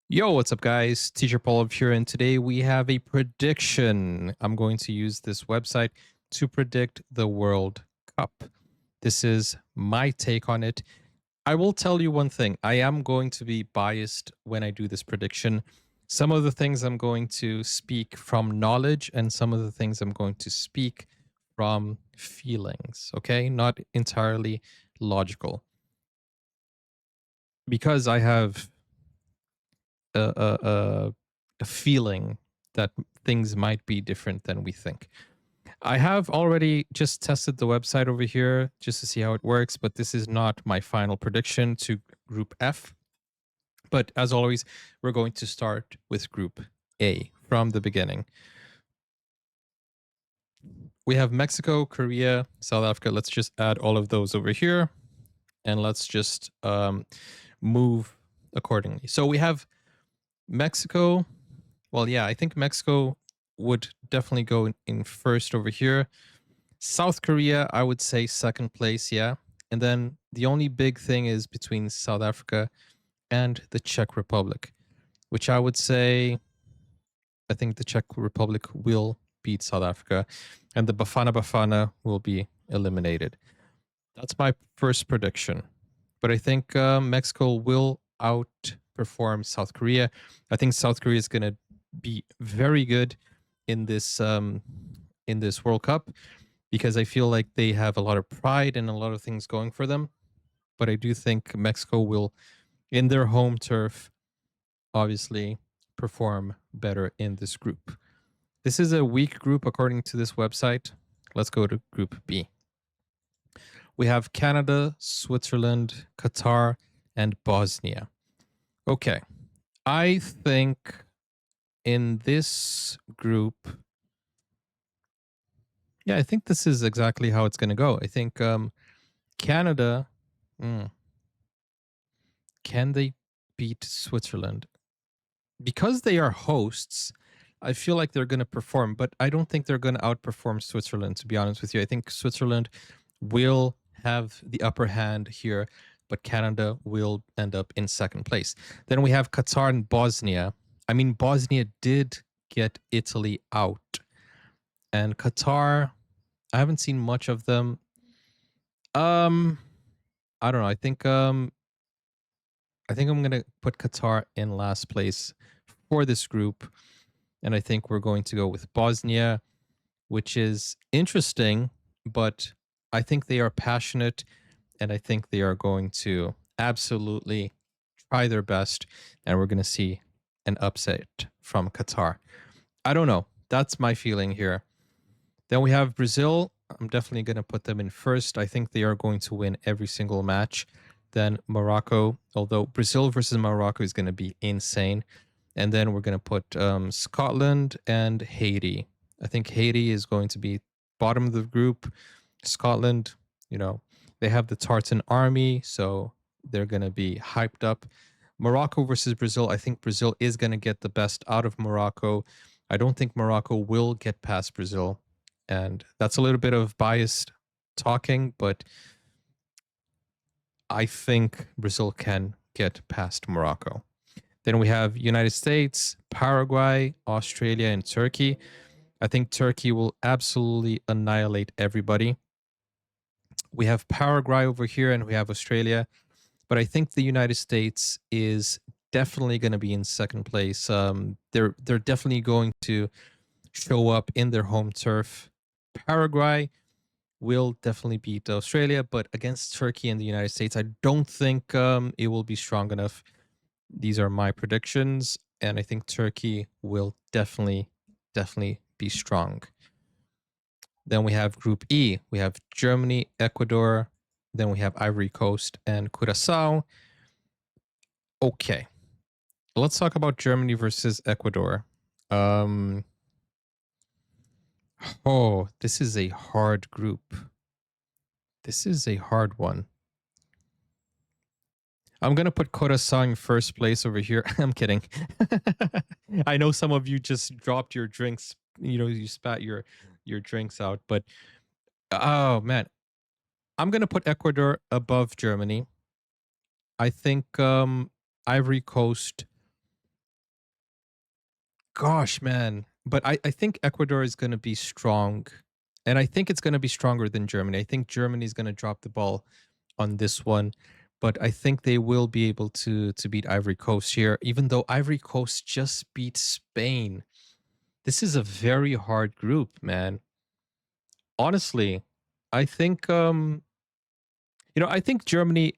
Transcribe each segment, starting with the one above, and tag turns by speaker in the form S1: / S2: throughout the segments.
S1: Yo, what's up, guys? Teacher Paul up here, and today we have a prediction. I'm going to use this website to predict the World Cup. This is my take on it. I will tell you one thing, I am going to be biased when I do this prediction. Some of the things I'm going to speak from knowledge, and some of the things I'm going to speak from feelings, okay? Not entirely logical. Because I have a feeling that things might be different than we think. I have already just tested the website over here just to see how it works, but this is not my final prediction to Group F. But as always, we're going to start with Group A from the beginning. We have Mexico, Korea, South Africa. Let's just add all of those over here and let's just move accordingly. So we have Mexico. Well, yeah, I think Mexico would definitely go in first over here. South Korea, I would say second place, yeah. And then the only big thing is between South Africa and the Czech Republic, which I would say I think the Czech Republic will beat South Africa and the Bafana Bafana will be eliminated. That's my first prediction. But I think Mexico will outperform South Korea. I think South Korea is going to be very good in this World Cup because I feel like they have a lot of pride and a lot of things going for them. But I do think Mexico will, in their home turf, obviously perform better in this group. This is a weak group according to this website. Let's go to Group B. We have Canada, Switzerland, Qatar, and Bosnia. Okay. I think in this group, yeah, I think this is exactly how it's going to go. I think Canada, mm, can they beat Switzerland? Because they are hosts, I feel like they're going to perform, but I don't think they're going to outperform Switzerland, to be honest with you. I think Switzerland will have the upper hand here, but Canada will end up in second place. Then we have Qatar and Bosnia. I mean, Bosnia did get Italy out, and Qatar, I haven't seen much of them. Um, I don't know. I think I'm gonna put Qatar in last place for this group, and I think we're going to go with Bosnia, which is interesting, but I think they are passionate and I think they are going to absolutely try their best, and we're going to see an upset from Qatar. I don't know. That's my feeling here. Then we have Brazil. I'm definitely going to put them in first. I think they are going to win every single match. Then Morocco, although Brazil versus Morocco is going to be insane. And then we're going to put Scotland and Haiti. I think Haiti is going to be bottom of the group. Scotland, you know, they have the Tartan army, so they're going to be hyped up. Morocco versus Brazil, I think Brazil is going to get the best out of Morocco. I don't think Morocco will get past Brazil. And that's a little bit of biased talking, but I think Brazil can get past Morocco. Then we have United States, Paraguay, Australia, and Turkey. I think Turkey will absolutely annihilate everybody. We have Paraguay over here and we have Australia, but I think the United States is definitely going to be in second place. They're definitely going to show up in their home turf. Paraguay will definitely beat Australia, but against Turkey and the United States, I don't think it will be strong enough. These are my predictions, and I think Turkey will definitely be strong. Then we have Group E. We have Germany, Ecuador. Then we have Ivory Coast and Curacao. Okay, let's talk about Germany versus Ecuador. Um, oh, this is a hard group. This is a hard one. I'm gonna put Curacao in first place over here. I'm kidding. I know some of you just dropped your drinks. You spat your drinks out, but oh man, I'm gonna put Ecuador above Germany. I think Ivory Coast gosh, man. But I think Ecuador is going to be strong. And I think it's going to be stronger than Germany. I think Germany is going to drop the ball on this one. But I think they will be able to beat Ivory Coast here, even though Ivory Coast just beat Spain. This is a very hard group, man. Honestly, I think I think Germany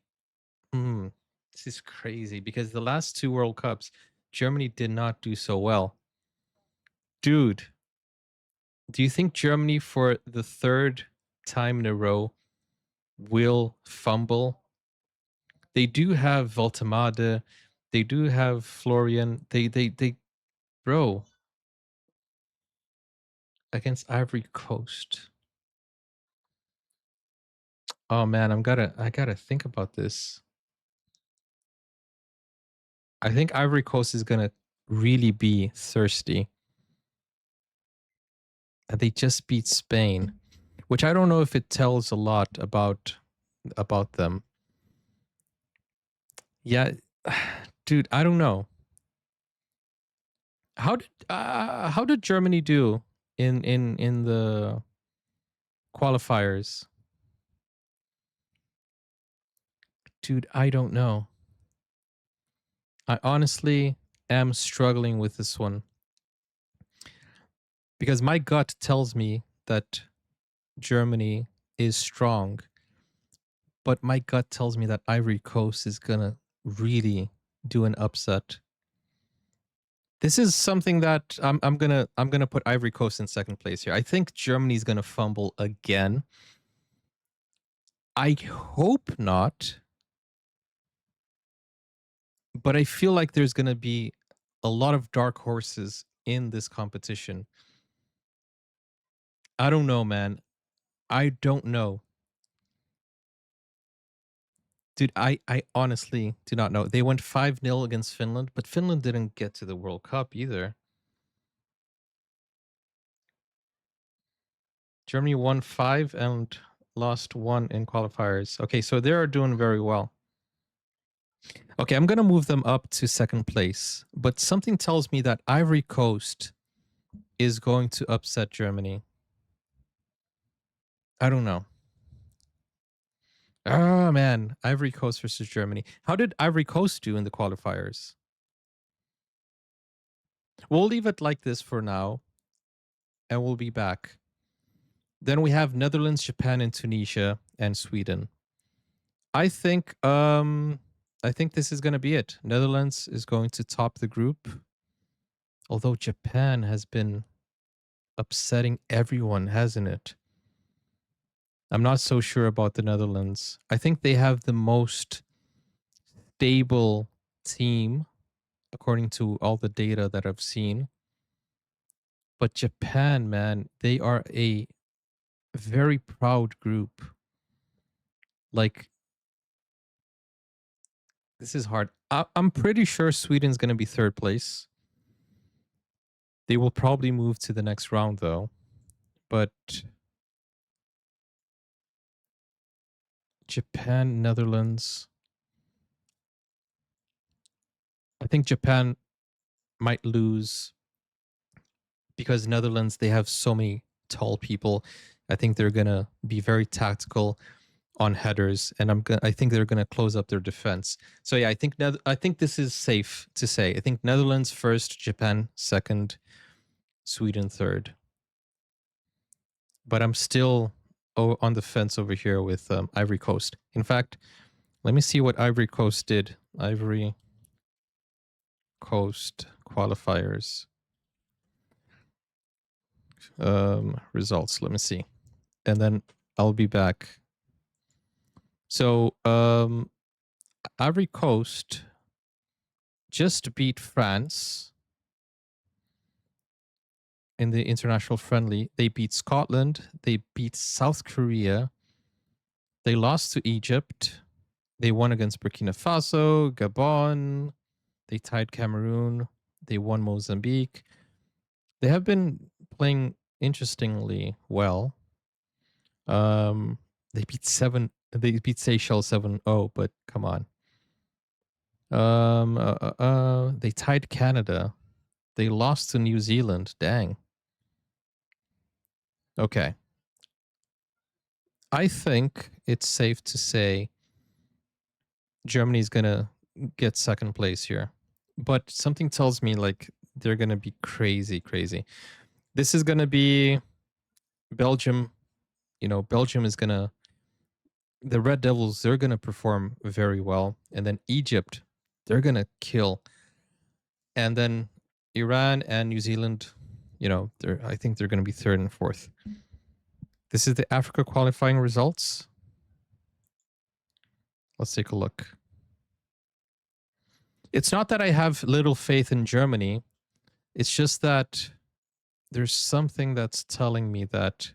S1: this is crazy because the last two World Cups, Germany did not do so well. Dude, do you think Germany for the third time in a row will fumble? They do have Voltemade, they do have Florian. They bro, against Ivory Coast. Oh man, I gotta think about this. I think Ivory Coast is gonna really be thirsty. And they just beat Spain, which I don't know if it tells a lot about them. Yeah, dude, I don't know. How did Germany do in the qualifiers? Dude, I don't know. I honestly am struggling with this one because my gut tells me that Germany is strong, but my gut tells me that Ivory Coast is gonna really do an upset. This is something that I'm gonna put Ivory Coast in second place here. I think Germany's gonna fumble again. I hope not, but I feel like there's gonna be a lot of dark horses in this competition. I don't know, man. I don't know. Dude, I honestly do not know. They went 5-0 against Finland, but Finland didn't get to the World Cup either. Germany won 5 and lost 1 in qualifiers. Okay, so they are doing very well. Okay, I'm going to move them up to second place, but something tells me that Ivory Coast is going to upset Germany. I don't know. Oh, man. Ivory Coast versus Germany. How did Ivory Coast do in the qualifiers? We'll leave it like this for now, and we'll be back. Then we have Netherlands, Japan, and Tunisia, and Sweden. I think this is going to be it. Netherlands is going to top the group. Although Japan has been upsetting everyone, hasn't it? I'm not so sure about the Netherlands. I think they have the most stable team, according to all the data that I've seen. But Japan, man, they are a very proud group. Like, this is hard. I'm pretty sure Sweden's going to be third place. They will probably move to the next round, though. But Japan, Netherlands. I think Japan might lose because Netherlands, they have so many tall people. I think they're gonna be very tactical on headers, and I think they're gonna close up their defense. So yeah, I think this is safe to say. I think Netherlands first, Japan second, Sweden third. But I'm still on the fence over here with Ivory Coast. In fact, let me see what Ivory Coast did. Ivory Coast qualifiers. Results. Let me see. And then I'll be back. So Ivory Coast just beat France in the international friendly. They beat Scotland. They beat South Korea. They lost to Egypt. They won against Burkina Faso, Gabon. They tied Cameroon. They won Mozambique. They have been playing interestingly well. They beat Seychelles 7-0, but come on. They tied Canada. They lost to New Zealand. Dang. Okay. I think it's safe to say Germany's gonna get second place here. But something tells me like they're gonna be crazy, crazy. This is gonna be Belgium. You know, Belgium is gonna the Red Devils, they're gonna perform very well. And then Egypt, they're gonna kill. And then Iran and New Zealand, you know, I think they're gonna be third and fourth. This is the Africa qualifying results. Let's take a look. It's not that I have little faith in Germany. It's just that there's something that's telling me that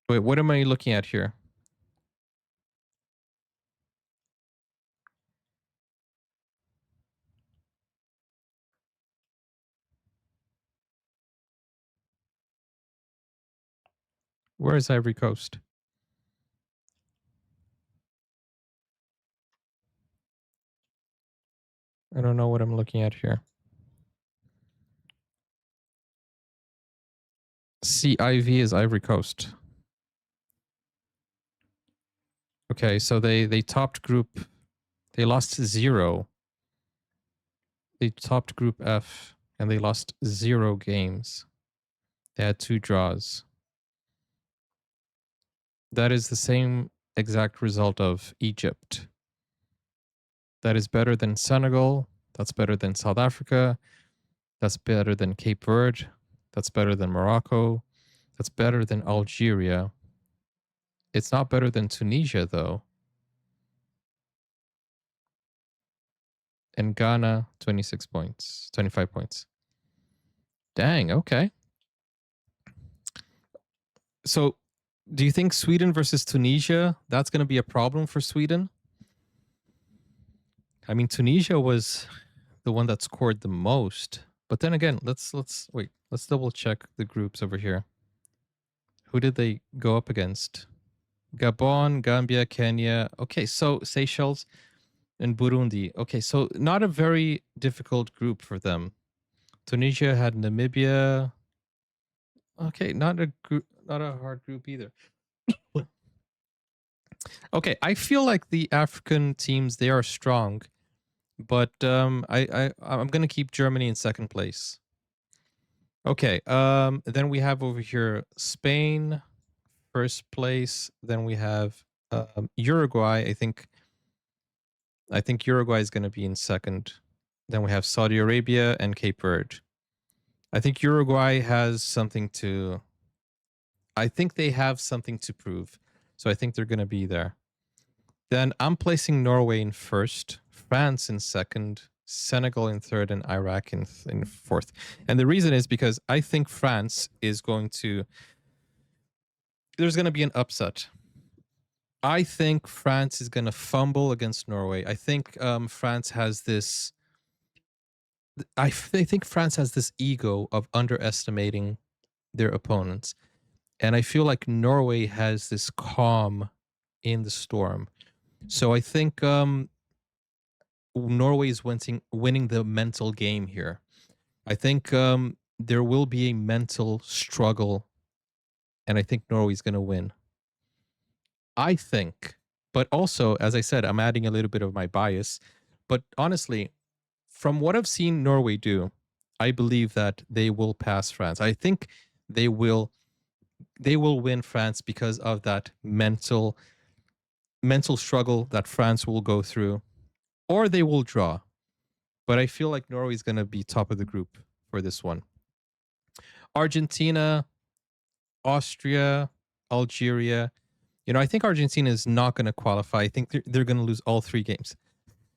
S1: wait, what am I looking at here? Where is Ivory Coast? I don't know what I'm looking at here. CIV is Ivory Coast. Okay, so they topped group. They lost 0. They topped group F and they lost 0 games. They had 2 draws. That is the same exact result of Egypt. That is better than Senegal. That's better than South Africa. That's better than Cape Verde. That's better than Morocco. That's better than Algeria. It's not better than Tunisia, though. And Ghana, 26 points, 25 points. Dang, okay. So, do you think Sweden versus Tunisia, that's going to be a problem for Sweden? I mean, Tunisia was the one that scored the most. But then again, let's wait. Let's double check the groups over here. Who did they go up against? Gabon, Gambia, Kenya. Okay, so Seychelles and Burundi. Okay, so not a very difficult group for them. Tunisia had Namibia. Okay, not a hard group either. Okay, I feel like the African teams, they are strong, but I'm gonna keep Germany in second place. Okay, then we have over here Spain, first place. Then we have Uruguay. I think Uruguay is gonna be in second. Then we have Saudi Arabia and Cape Verde. I think Uruguay has something to. I think they have something to prove, so I think they're gonna be there. Then I'm placing Norway in first, France in second, Senegal in third, and Iraq in fourth. And the reason is because I think France is going to. There's going to be an upset. I think France is going to fumble against Norway. I think France has this. I think France has this ego of underestimating their opponents, and I feel like Norway has this calm in the storm. So I think Norway is winning the mental game here. I think there will be a mental struggle, and I think Norway's going to win. I think, but also, as I said, I'm adding a little bit of my bias. But honestly, from what I've seen Norway do, I believe that they will pass France. I think they will win France because of that mental struggle that France will go through, or they will draw. But I feel like Norway is going to be top of the group for this one. Argentina, Austria, Algeria. You know, I think Argentina is not going to qualify. I think they're going to lose all 3 games.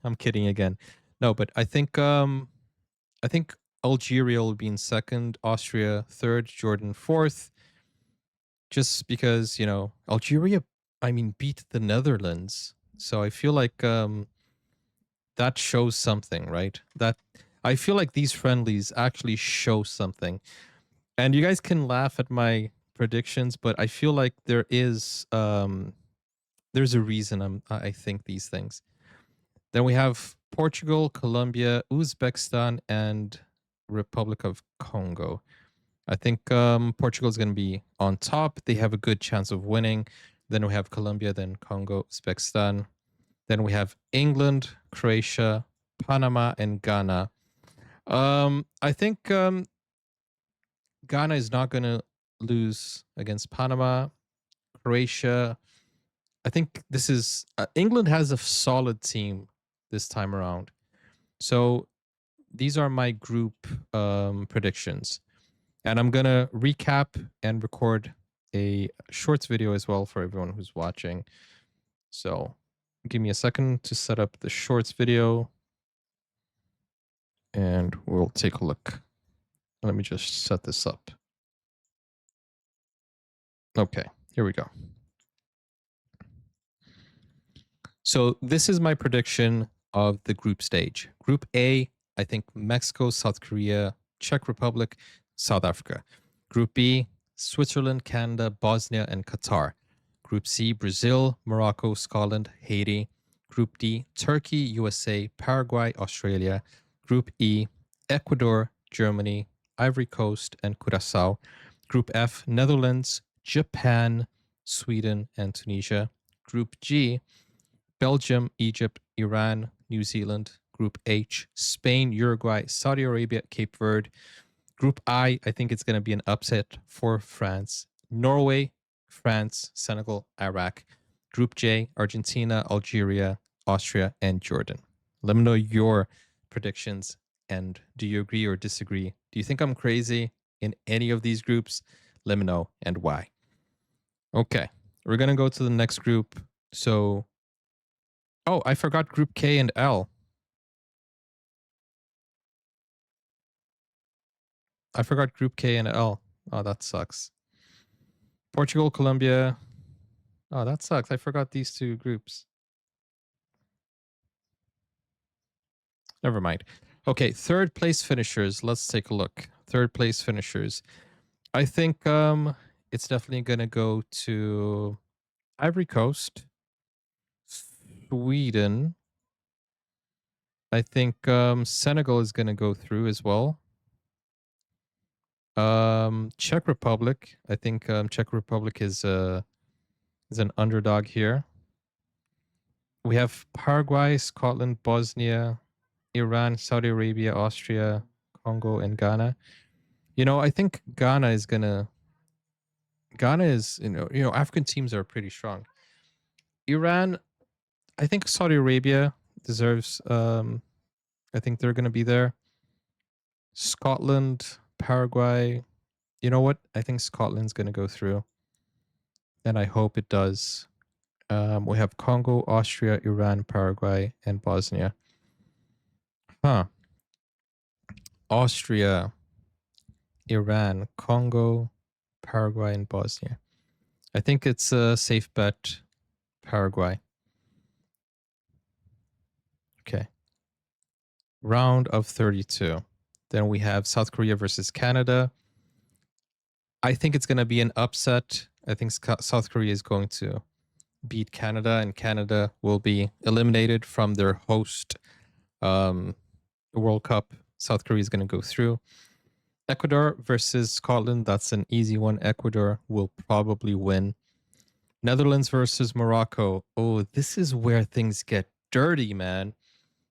S1: I'm kidding again. No, but I think Algeria will be in second, Austria third, Jordan fourth. Just because, you know, Algeria, I mean, beat the Netherlands. So I feel like that shows something, right? That I feel like these friendlies actually show something. And you guys can laugh at my predictions, but I feel like there's a reason I think these things. Then we have Portugal, Colombia, Uzbekistan, and Republic of Congo. I think Portugal is going to be on top. They have a good chance of winning. Then we have Colombia, then Congo, Uzbekistan. Then we have England, Croatia, Panama, and Ghana. I think Ghana is not going to lose against Panama. Croatia. I think this is England has a solid team this time around. So these are my group predictions. And I'm going to recap and record a shorts video as well for everyone who's watching. So give me a second to set up the shorts video and we'll take a look. Let me just set this up. Okay, here we go. So this is my prediction of the group stage. Group A, I think Mexico, South Korea, Czech Republic, South Africa. Group B, Switzerland, Canada, Bosnia, and Qatar. Group C, Brazil, Morocco, Scotland, Haiti. Group D, Turkey, USA, Paraguay, Australia. Group E, Ecuador, Germany, Ivory Coast, and Curacao. Group F, Netherlands, Japan, Sweden, and Tunisia. Group G, Belgium, Egypt, Iran, New Zealand. Group H, Spain, Uruguay, Saudi Arabia, Cape Verde. Group I think it's going to be an upset for France. Norway, France, Senegal, Iraq. Group J, Argentina, Algeria, Austria, and Jordan. Let me know your predictions and do you agree or disagree? Do you think I'm crazy in any of these groups? Let me know and why. Okay, we're going to go to the next group. So, oh, I forgot Group K and L. I forgot Group K and L. Oh, that sucks. Portugal, Colombia. Oh, that sucks. I forgot these two groups. Never mind. Okay, third place finishers. Let's take a look. Third place finishers. I think it's definitely going to go to Ivory Coast, Sweden. I think Senegal is going to go through as well. Czech Republic. I think Czech Republic is an underdog here. We have Paraguay, Scotland, Bosnia, Iran, Saudi Arabia, Austria, Congo, and Ghana. You know, I think Ghana is, African teams are pretty strong. Iran, I think Saudi Arabia deserves, I think they're going to be there. Scotland, Paraguay. You know what? I think Scotland's going to go through. And I hope it does. We have Congo, Austria, Iran, Paraguay, and Bosnia. Austria, Iran, Congo, Paraguay, and Bosnia. I think it's a safe bet, Paraguay. Okay. Round of 32. Then we have South Korea versus Canada. I think it's going to be an upset. I think South Korea is going to beat Canada, and Canada will be eliminated from their host World Cup. South Korea is going to go through. Ecuador versus Scotland. That's an easy one. Ecuador will probably win. Netherlands versus Morocco. Oh, this is where things get dirty, man.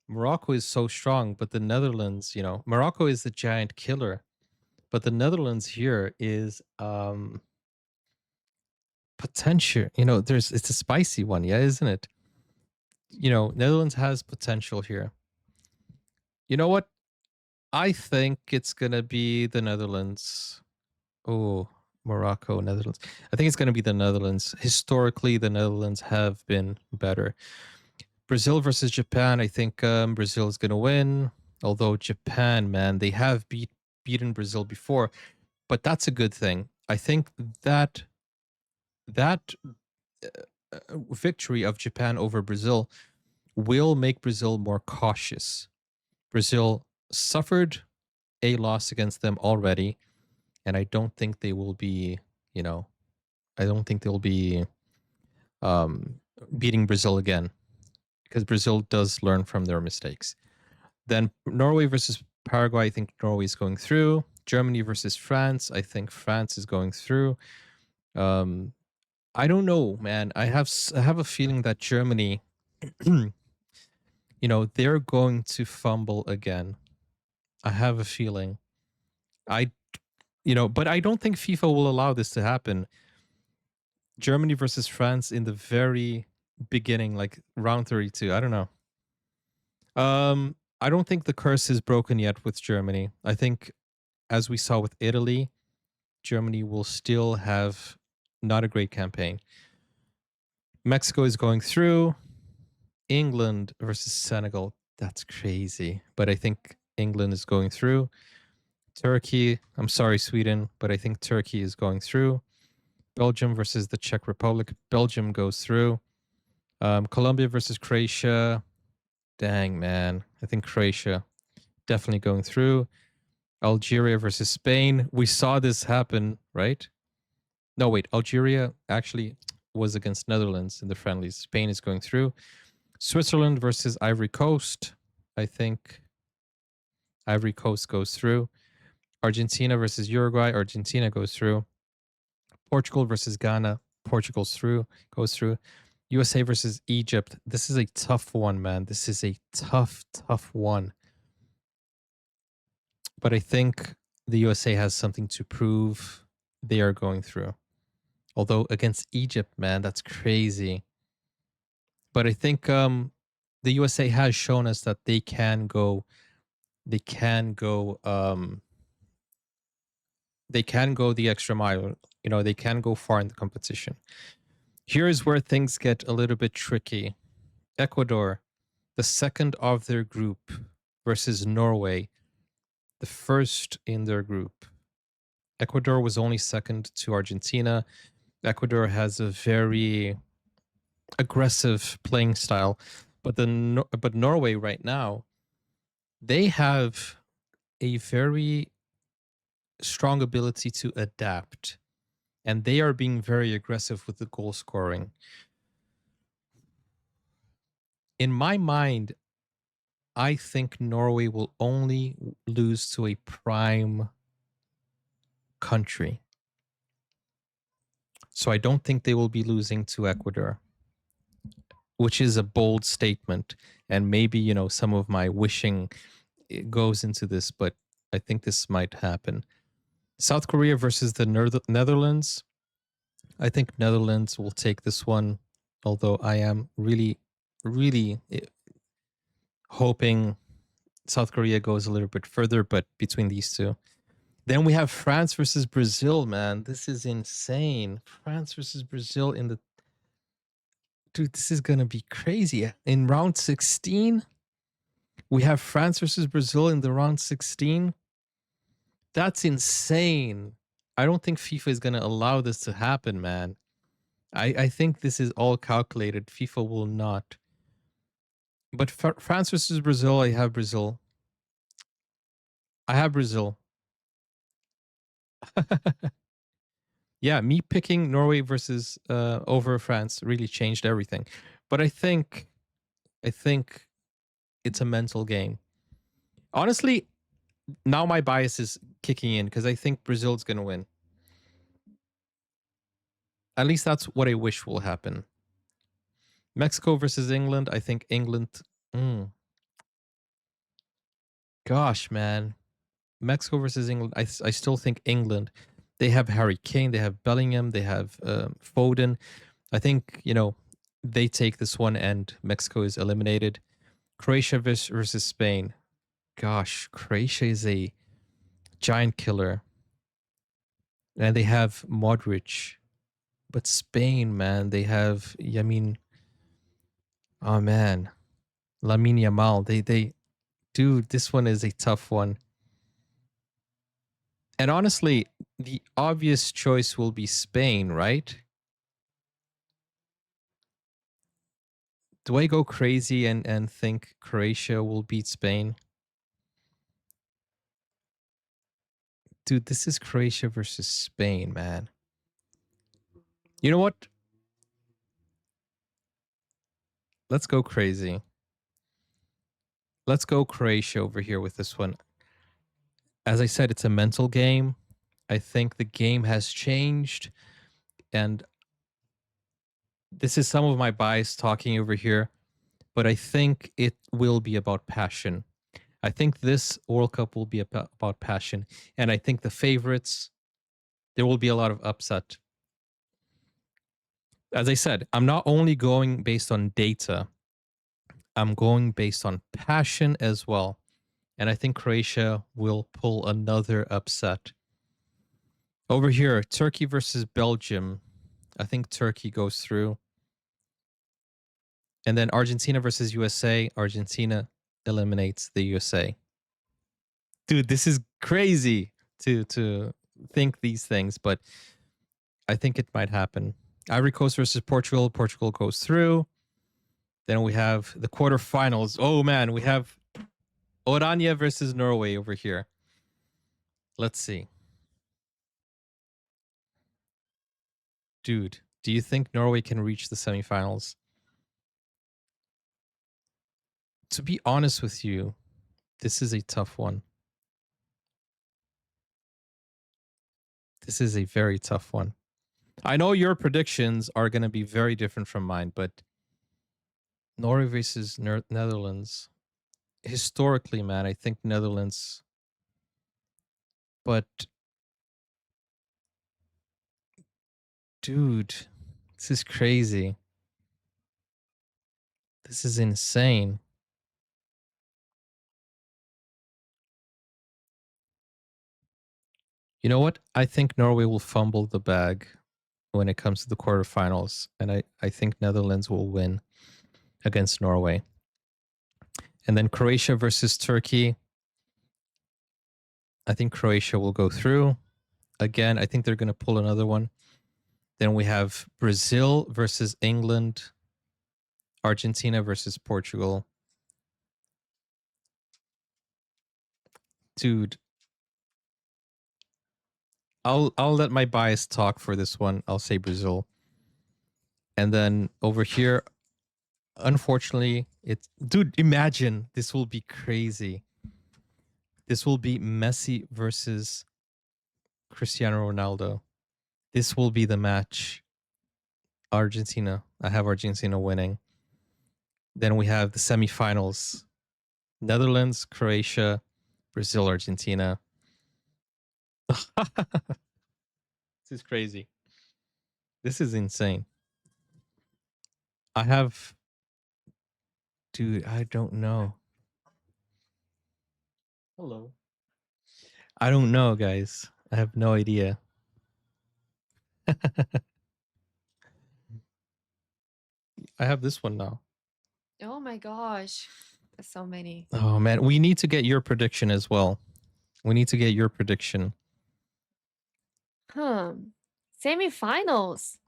S1: Morocco is so strong, but the Netherlands, Morocco is the giant killer. But the Netherlands here is potential. It's a spicy one, yeah, isn't it? Netherlands has potential here. You know what? I think it's gonna be the Netherlands. Oh, Morocco, Netherlands. I think it's gonna be the Netherlands. Historically, the Netherlands have been better. Brazil versus Japan. I think Brazil is gonna win. Although Japan, man, they have beaten Brazil before, but that's a good thing. I think that victory of Japan over Brazil will make Brazil more cautious. Brazil suffered a loss against them already, and I don't think they will be, I don't think they'll be beating Brazil again, because Brazil does learn from their mistakes. Then Norway versus Paraguay, I think Norway is going through. Germany versus France, I think France is going through. I don't know, man. I have a feeling that Germany, they're going to fumble again. I have a feeling. But I don't think FIFA will allow this to happen. Germany versus France in the very beginning, like round 32. I don't know. I don't think the curse is broken yet with Germany. I think, as we saw with Italy, Germany will still have not a great campaign. Mexico is going through. England versus Senegal. That's crazy. But I think England is going through. Turkey. I'm sorry, Sweden, but I think Turkey is going through. Belgium versus the Czech Republic. Belgium goes through. Colombia versus Croatia. Dang, man. I think Croatia definitely going through. Algeria versus Spain. We saw this happen, right? No, wait. Algeria actually was against Netherlands in the friendlies. Spain is going through. Switzerland versus Ivory Coast. I think Ivory Coast goes through. Argentina versus Uruguay. Argentina goes through. Portugal versus Ghana. Portugal's through. Goes through. USA versus Egypt. This is a tough one, man. This is a tough one. But I think the USA has something to prove. They are going through. Although against Egypt, man, that's crazy. But I think the USA has shown us that they can go the extra mile. They can go far in the competition. Here's where things get a little bit tricky. Ecuador, the second of their group, versus Norway, the first in their group. Ecuador was only second to Argentina. Ecuador has a very aggressive playing style, but Norway right now, they have a very strong ability to adapt, and they are being very aggressive with the goal scoring. In my mind, I think Norway will only lose to a prime country. So I don't think they will be losing to Ecuador, which is a bold statement. And maybe, some of my wishing goes into this, but I think this might happen. South Korea versus the Netherlands. I think Netherlands will take this one, although I am really, really hoping South Korea goes a little bit further, but between these two. Then we have France versus Brazil, man. This is insane. France versus Brazil Dude, this is going to be crazy. In round 16, we have France versus Brazil in the round 16. That's insane. I don't think FIFA is going to allow this to happen, man. I think this is all calculated. FIFA will not. But France versus Brazil, I have Brazil. Yeah, me picking Norway versus over France really changed everything. But I think it's a mental game. Honestly, now my bias is kicking in because I think Brazil's going to win. At least that's what I wish will happen. Mexico versus England. I think England. Gosh, man. Mexico versus England. I still think England. They have Harry Kane. They have Bellingham. They have Foden. I think, they take this one and Mexico is eliminated. Croatia versus Spain. Gosh, Croatia is a giant killer. And they have Modric. But Spain, man, they have oh man, Lamine Yamal. Dude, this one is a tough one. And honestly, the obvious choice will be Spain, right? Do I go crazy and think Croatia will beat Spain? Dude, this is Croatia versus Spain, man. You know what? Let's go crazy. Let's go Croatia over here with this one. As I said, it's a mental game. I think the game has changed, and this is some of my bias talking over here, but I think it will be about passion. I think this World Cup will be about passion, and I think the favorites, there will be a lot of upset. As I said, I'm not only going based on data, I'm going based on passion as well. And I think Croatia will pull another upset. Over here, Turkey versus Belgium. I think Turkey goes through. And then Argentina versus USA. Argentina eliminates the USA. Dude, this is crazy to think these things, but I think it might happen. Ivory Coast versus Portugal. Portugal goes through. Then we have the quarterfinals. Oh man, we have Oranje versus Norway over here. Let's see. Dude, do you think Norway can reach the semifinals? To be honest with you, this is a tough one. This is a very tough one. I know your predictions are going to be very different from mine, but Norway versus Netherlands. Historically, man, I think Netherlands. But, dude, this is crazy. This is insane. You know what? I think Norway will fumble the bag when it comes to the quarterfinals, and I think Netherlands will win against Norway. And then Croatia versus Turkey. I think Croatia will go through. Again, I think they're going to pull another one. Then we have Brazil versus England, Argentina versus Portugal. Dude, I'll let my bias talk for this one. I'll say Brazil. And then over here, unfortunately, it's dude, imagine this will be crazy. This will be Messi versus Cristiano Ronaldo. This will be the match. Argentina. I have Argentina winning. Then we have the semifinals. Netherlands, Croatia, Brazil, Argentina. This is crazy. This is insane. I have... Dude, I don't know. Hello. I don't know, guys. I have no idea. I have this one now.
S2: Oh my gosh. There's so many.
S1: Oh, man. We need to get your prediction as well. We need to get your prediction.
S2: Semifinals.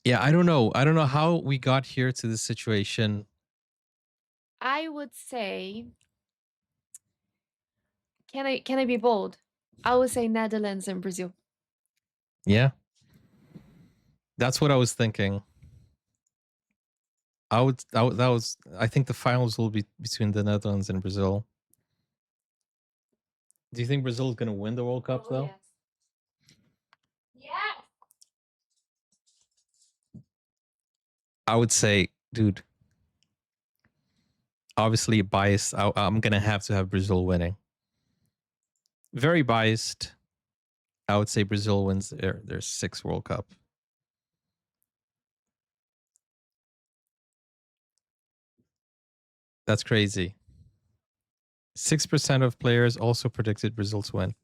S1: Yeah, I don't know. I don't know how we got here to this situation.
S2: I would say, can I be bold? I would say Netherlands and Brazil.
S1: Yeah. That's what I was thinking. I think the finals will be between the Netherlands and Brazil. Do you think Brazil is going to win the World Cup though?
S2: Yes.
S1: I would say, dude, obviously biased. I'm going to have Brazil winning. Very biased. I would say Brazil wins their sixth World Cup. That's crazy. 6% of players also predicted Brazil to win.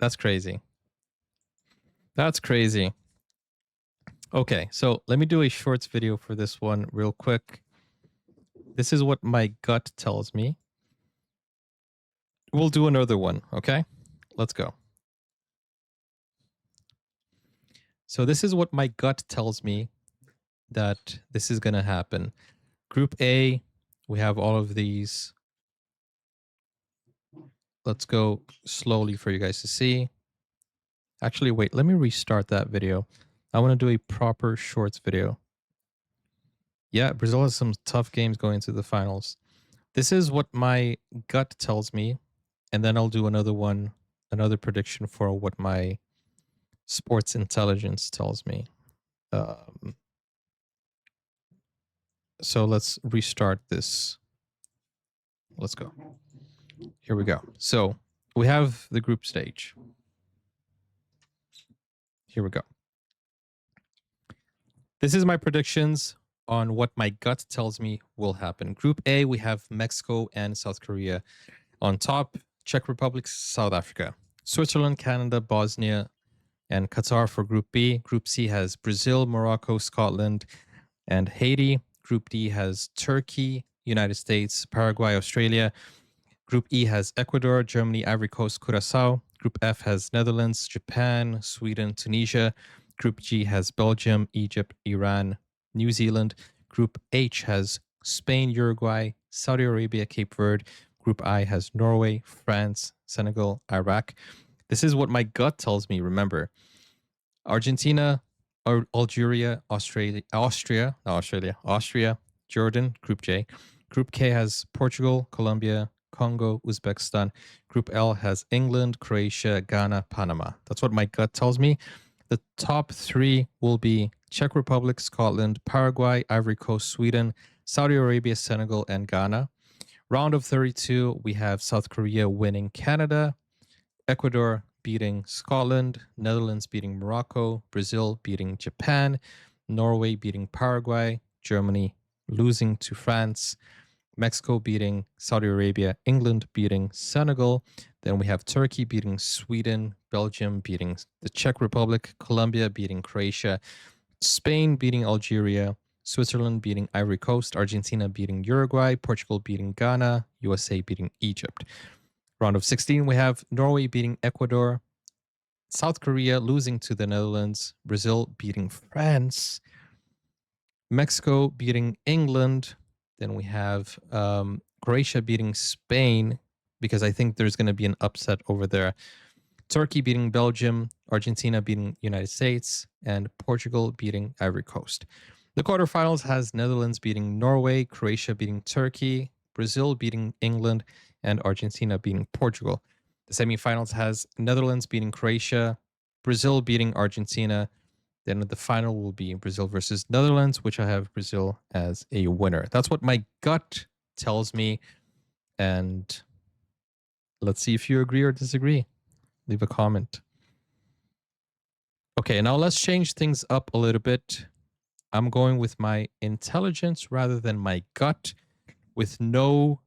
S1: That's crazy. That's crazy. Okay, so let me do a shorts video for this one real quick. This is what my gut tells me. We'll do another one, okay? Let's go. So this is what my gut tells me that this is going to happen. Group A, we have all of these. Let's go slowly for you guys to see. Actually, wait, let me restart that video. I want to do a proper shorts video. Yeah, Brazil has some tough games going to the finals. This is what my gut tells me, and then I'll do another prediction for what my sports intelligence tells me. So let's restart this. Let's go. Here we go. So we have the group stage. Here we go. This is my predictions on what my gut tells me will happen. Group A, we have Mexico and South Korea. On top, Czech Republic, South Africa. Switzerland, Canada, Bosnia, and Qatar for Group B. Group C has Brazil, Morocco, Scotland, and Haiti. Group D has Turkey, United States, Paraguay, Australia. Group E has Ecuador, Germany, Ivory Coast, Curacao. Group F has Netherlands, Japan, Sweden, Tunisia. Group G has Belgium, Egypt, Iran, New Zealand. Group H has Spain, Uruguay, Saudi Arabia, Cape Verde. Group I has Norway, France, Senegal, Iraq. This is what my gut tells me, remember. Argentina, Algeria, Austria, Jordan, Group J. Group K has Portugal, Colombia, Congo, Uzbekistan. Group L has England, Croatia, Ghana, Panama. That's what my gut tells me. The top three will be Czech Republic, Scotland, Paraguay, Ivory Coast, Sweden, Saudi Arabia, Senegal, and Ghana. Round of 32, we have South Korea winning Canada, Ecuador beating Scotland, Netherlands beating Morocco, Brazil beating Japan, Norway beating Paraguay, Germany losing to France, Mexico beating Saudi Arabia, England beating Senegal. Then we have Turkey beating Sweden, Belgium beating the Czech Republic, Colombia beating Croatia, Spain beating Algeria, Switzerland beating Ivory Coast, Argentina beating Uruguay, Portugal beating Ghana, USA beating Egypt. Round of 16, we have Norway beating Ecuador, South Korea losing to the Netherlands, Brazil beating France, Mexico beating England. Then we have Croatia beating Spain, because I think there's going to be an upset over there. Turkey beating Belgium, Argentina beating United States, and Portugal beating Ivory Coast. The quarterfinals has Netherlands beating Norway, Croatia beating Turkey, Brazil beating England, and Argentina beating Portugal. The semifinals has Netherlands beating Croatia, Brazil beating Argentina. Then the final will be Brazil versus Netherlands, which I have Brazil as a winner. That's what my gut tells me. And let's see if you agree or disagree. Leave a comment. Okay, now let's change things up a little bit. I'm going with my intelligence rather than my gut, with no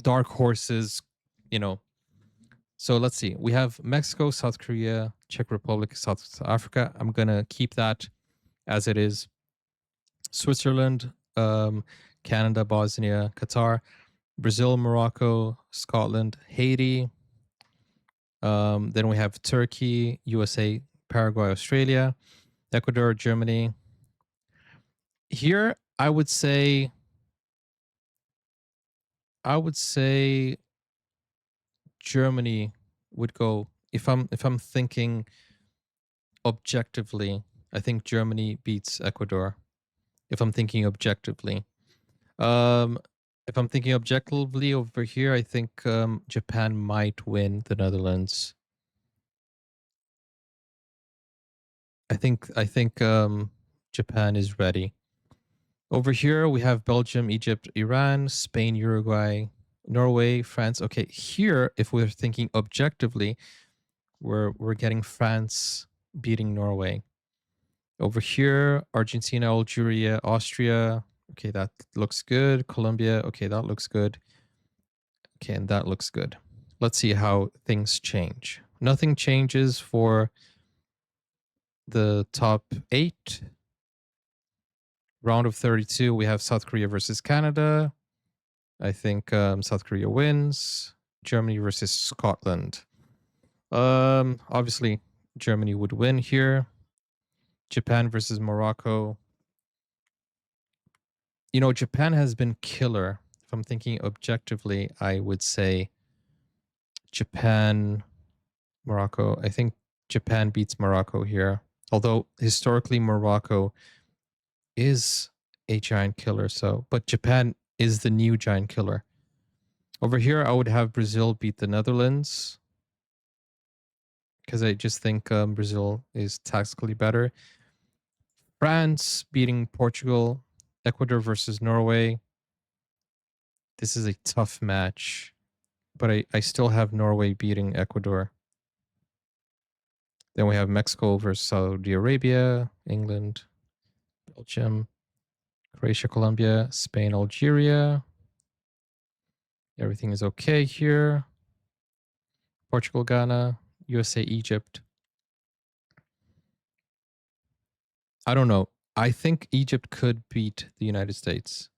S1: dark horses, So let's see. We have Mexico, South Korea, Czech Republic, South Africa. I'm going to keep that as it is. Switzerland, Canada, Bosnia, Qatar, Brazil, Morocco, Scotland, Haiti. Then we have Turkey, USA, Paraguay, Australia, Ecuador, Germany. Here, I would say Germany would go. If I'm thinking objectively, I think Germany beats Ecuador. If I'm thinking objectively. If I'm thinking objectively over here, I think Japan might win the Netherlands. I think Japan is ready. Over here we have Belgium, Egypt, Iran, Spain, Uruguay, Norway, France. Okay, here if we're thinking objectively, we're getting France beating Norway. Over here, Argentina, Algeria, Austria. Okay, that looks good. Colombia. Okay, that looks good. Okay, and that looks good. Let's see how things change. Nothing changes for the top 8. Round of 32, we have South Korea versus Canada. I think South Korea wins. Germany versus Scotland. Obviously, Germany would win here. Japan versus Morocco. Japan has been killer. If I'm thinking objectively, I would say Japan, Morocco. I think Japan beats Morocco here. Although historically Morocco is a giant killer, but Japan is the new giant killer. Over here, I would have Brazil beat the Netherlands because I just think Brazil is tactically better. France beating Portugal, Ecuador versus Norway. This is a tough match, but I still have Norway beating Ecuador. Then we have Mexico versus Saudi Arabia, England, Belgium, Croatia, Colombia, Spain, Algeria. Everything is okay here. Portugal, Ghana, USA, Egypt. I don't know. I think Egypt could beat the United States.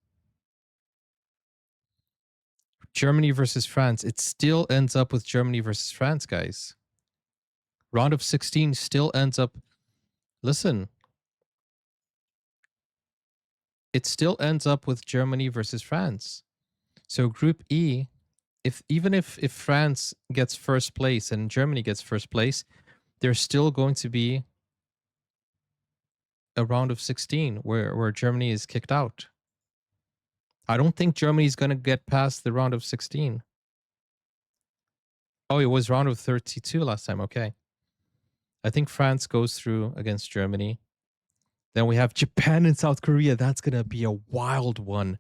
S1: Germany versus France. It still ends up with Germany versus France, guys. Round of 16 still ends up. Listen. It still ends up with Germany versus France. So Group E, even if France gets first place and Germany gets first place, there's still going to be a round of 16 where Germany is kicked out. I don't think Germany is going to get past the round of 16. Oh, it was round of 32 last time. Okay. I think France goes through against Germany. Then we have Japan and South Korea. That's going to be a wild one.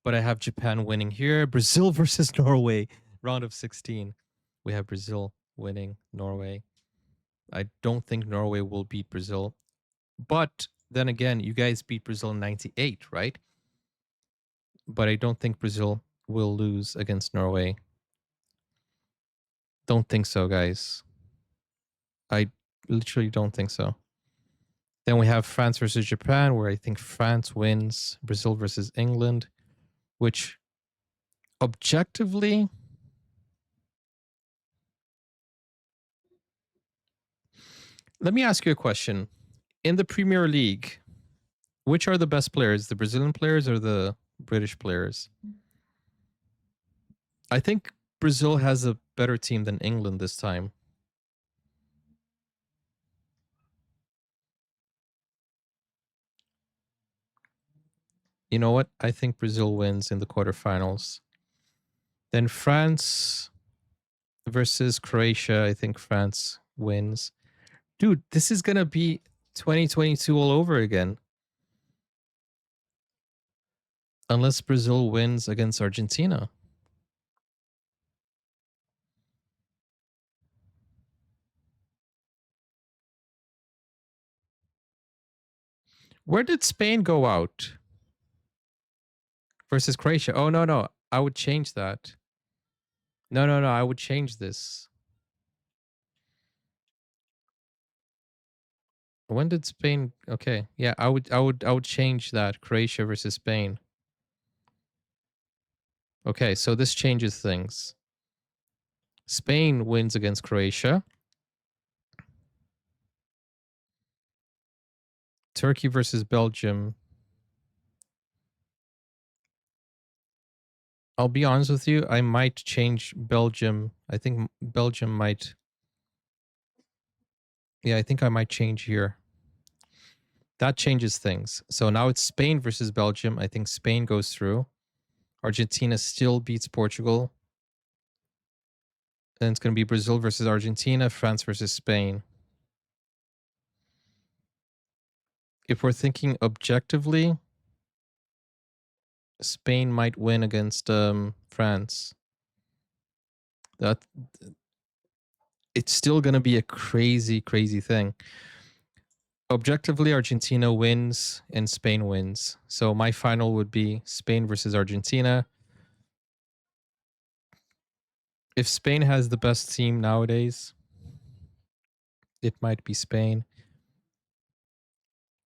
S1: But I have Japan winning here. Brazil versus Norway, round of 16. We have Brazil winning Norway. I don't think Norway will beat Brazil. But then again, you guys beat Brazil in 98, right? But I don't think Brazil will lose against Norway. Don't think so, guys. I literally don't think so. Then we have France versus Japan, where I think France wins. Brazil versus England, which objectively, let me ask you a question. In the Premier League, which are the best players, the Brazilian players or the British players? I think Brazil has a better team than England this time. You know what? I think Brazil wins in the quarterfinals. Then France versus Croatia. I think France wins. Dude, this is going to be 2022 all over again. Unless Brazil wins against Argentina. Where did Spain go out? Versus Croatia. Oh, no. I would change that. No. I would change this. When did Spain? Okay. Yeah, I would change that. Croatia versus Spain. Okay, so this changes things. Spain wins against Croatia. Turkey versus Belgium. I'll be honest with you, I might change Belgium. I think Belgium might. Yeah, I think I might change here. That changes things. So now it's Spain versus Belgium. I think Spain goes through. Argentina still beats Portugal. And it's going to be Brazil versus Argentina, France versus Spain. If we're thinking objectively, Spain might win against France. That it's still going to be a crazy thing. Objectively, Argentina wins and Spain wins. So my final would be Spain versus Argentina. If Spain has the best team nowadays, it might be Spain.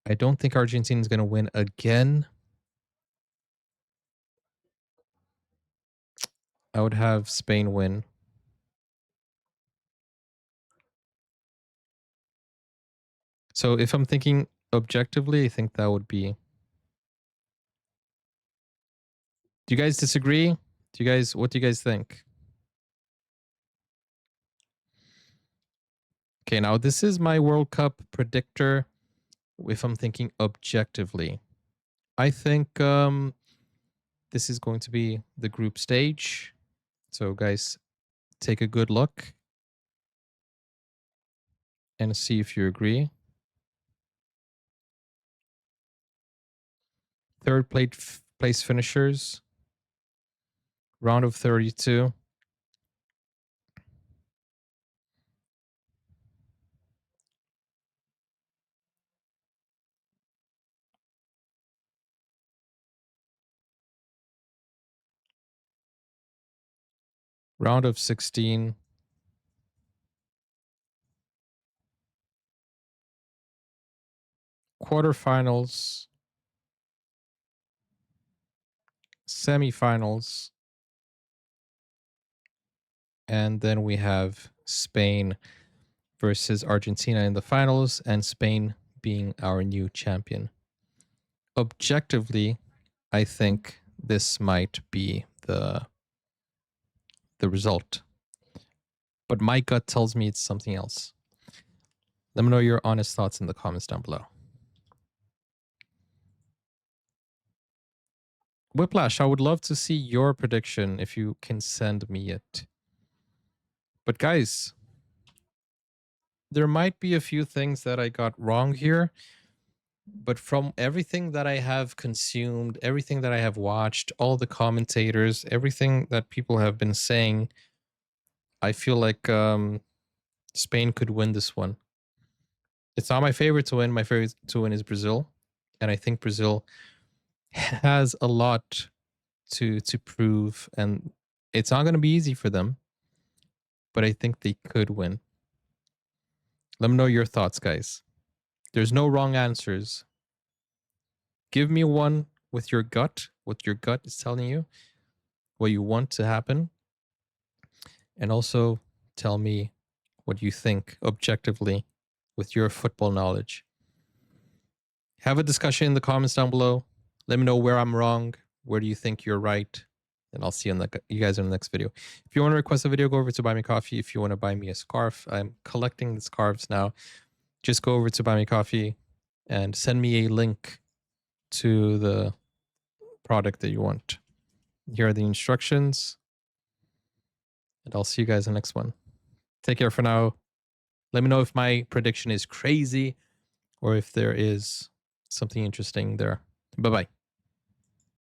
S1: I don't think Argentina is going to win again. I would have Spain win. So if I'm thinking objectively, I think that would be. Do you guys disagree? What do you guys think? Okay, now this is my World Cup predictor. If I'm thinking objectively, I think this is going to be the group stage. So, guys, take a good look and see if you agree. Third place finishers, round of 32. Round of 16. Quarterfinals. Semifinals. And then we have Spain versus Argentina in the finals, and Spain being our new champion. Objectively, I think this might be the result. But my gut tells me it's something else. Let me know your honest thoughts in the comments down below. Whiplash, I would love to see your prediction if you can send me it. But guys, there might be a few things that I got wrong here. But from everything that I have consumed, everything that I have watched, all the commentators, everything that people have been saying, I feel like Spain could win this one. It's not my favorite to win. My favorite to win is Brazil. And I think Brazil has a lot to prove. And it's not going to be easy for them. But I think they could win. Let me know your thoughts, guys. There's no wrong answers. Give me one with your gut, what your gut is telling you, what you want to happen. And also tell me what you think objectively with your football knowledge. Have a discussion in the comments down below. Let me know where I'm wrong. Where do you think you're right? And I'll see you guys in the next video. If you want to request a video, go over to Buy Me Coffee. If you want to buy me a scarf, I'm collecting the scarves now. Just go over to Buy Me Coffee and send me a link to the product that you want. Here are the instructions. And I'll see you guys in the next one. Take care for now. Let me know if my prediction is crazy or if there is something interesting there. Bye-bye.